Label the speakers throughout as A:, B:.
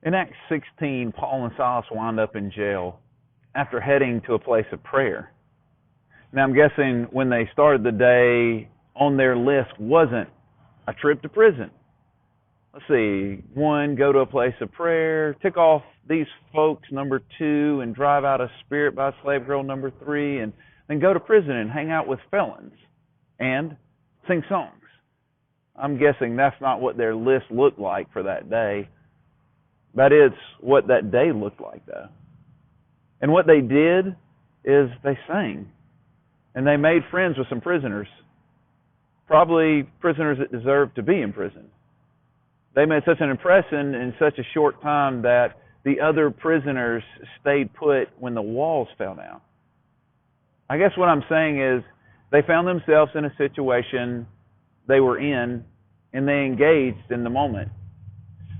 A: In Acts 16, Paul and Silas wound up in jail after heading to a place of prayer. Now, I'm guessing when they started the day, on their list wasn't a trip to prison. Let's see, 1, go to a place of prayer, tick off these folks, number 2, and drive out a spirit by a slave girl, number 3, and then go to prison and hang out with felons and sing songs. I'm guessing that's not what their list looked like for that day. That is what that day looked like, though. And what they did is they sang. And they made friends with some prisoners. Probably prisoners that deserved to be in prison. They made such an impression in such a short time that the other prisoners stayed put when the walls fell down. I guess what I'm saying is they found themselves in a situation they were in, and they engaged in the moment.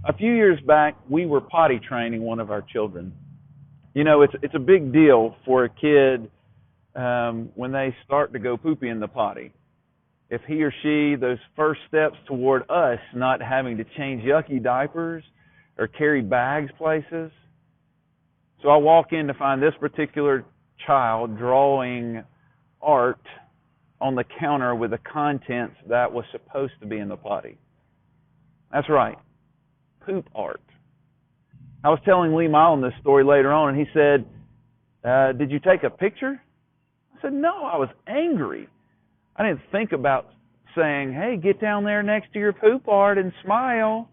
A: A few years back, we were potty training one of our children. You know, it's a big deal for a kid when they start to go poopy in the potty. If he or she, those first steps toward us not having to change yucky diapers or carry bags places. So I walk in to find this particular child drawing art on the counter with the contents that was supposed to be in the potty. That's right, poop art. I was telling Lee Milam this story later on, and he said, did you take a picture? I said, no, I was angry. I didn't think about saying, hey, get down there next to your poop art and smile.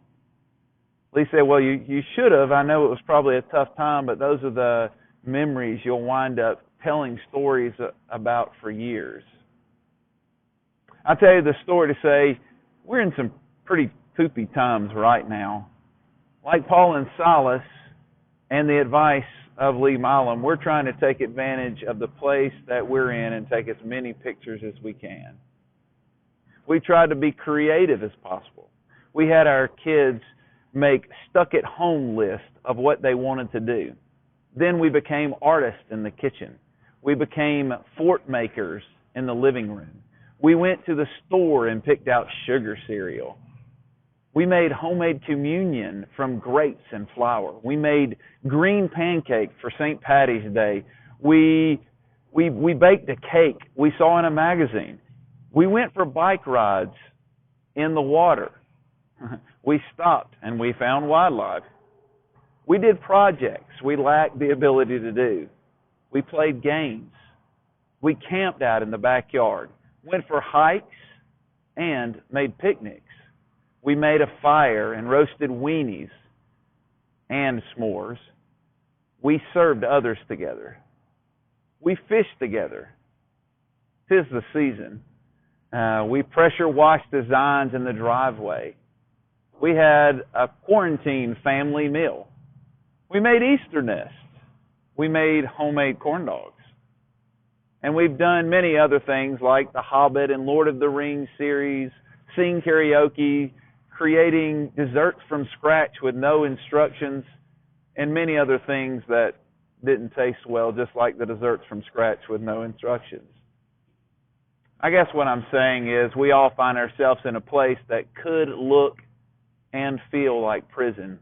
A: Lee said, well, you should have. I know it was probably a tough time, but those are the memories you'll wind up telling stories about for years. I'll tell you the story to say, we're in some pretty poopy times right now. Like Paul and Silas and the advice of Lee Milam, we're trying to take advantage of the place that we're in and take as many pictures as we can. We tried to be creative as possible. We had our kids make stuck-at-home lists of what they wanted to do. Then we became artists in the kitchen. We became fort makers in the living room. We went to the store and picked out sugar cereal. We made homemade communion from grapes and flour. We made green pancakes for St. Patty's Day. We baked a cake we saw in a magazine. We went for bike rides in the water. We stopped and we found wildlife. We did projects we lacked the ability to do. We played games. We camped out in the backyard, went for hikes, and made picnics. We made a fire and roasted weenies and s'mores. We served others together. We fished together. 'Tis the season. We pressure washed designs in the driveway. We had a quarantine family meal. We made Easter nests. We made homemade corn dogs. And we've done many other things like the Hobbit and Lord of the Rings series, sing karaoke, creating desserts from scratch with no instructions, and many other things that didn't taste well, just like the desserts from scratch with no instructions. I guess what I'm saying is we all find ourselves in a place that could look and feel like prison.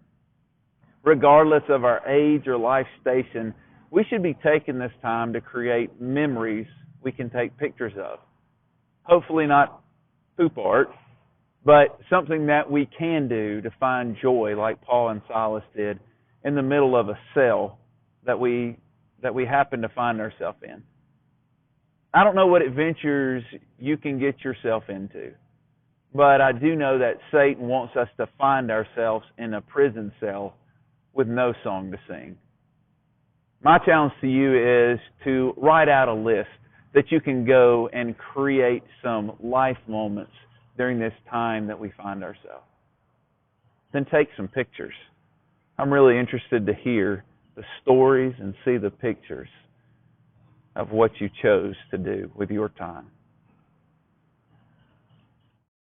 A: Regardless of our age or life station, we should be taking this time to create memories we can take pictures of. Hopefully not poop art, but something that we can do to find joy like Paul and Silas did in the middle of a cell that we happen to find ourselves in. I don't know what adventures you can get yourself into, but I do know that Satan wants us to find ourselves in a prison cell with no song to sing. My challenge to you is to write out a list that you can go and create some life moments during this time that we find ourselves. Then take some pictures. I'm really interested to hear the stories and see the pictures of what you chose to do with your time.